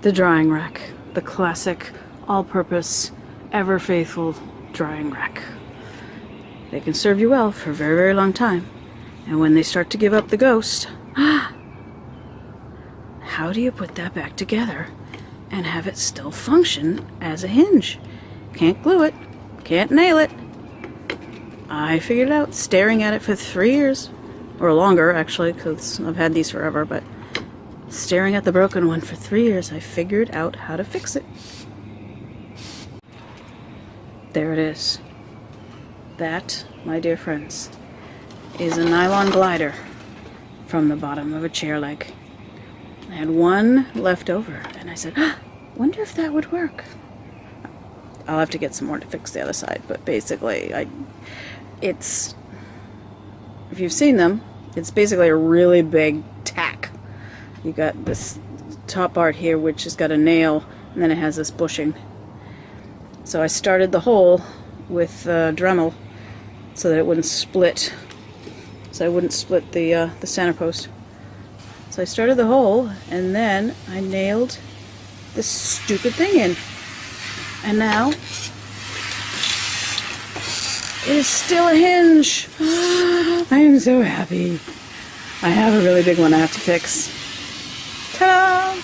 The drying rack. The classic, all-purpose, ever-faithful drying rack. They can serve you well for a very, very long time. And when they start to give up the ghost, how do you put that back together and have it still function as a hinge? Can't glue it. Can't nail it. I figured it out staring at it for 3 years. Or longer, actually, because I've had these forever, but staring at the broken one for 3 years, I figured out how to fix it. There it is. That, my dear friends, is a nylon glider from the bottom of a chair leg. I had one left over, and I said, wonder if that would work. I'll have to get some more to fix the other side, but basically, if you've seen them, it's basically a really big tack. You got this top part here, which has got a nail, and then it has this bushing. So I started the hole with Dremel so that it wouldn't split. So I wouldn't split the center post. So I started the hole, and then I nailed this stupid thing in. And now it is still a hinge. I am so happy. I have a really big one I have to fix. Ta-da!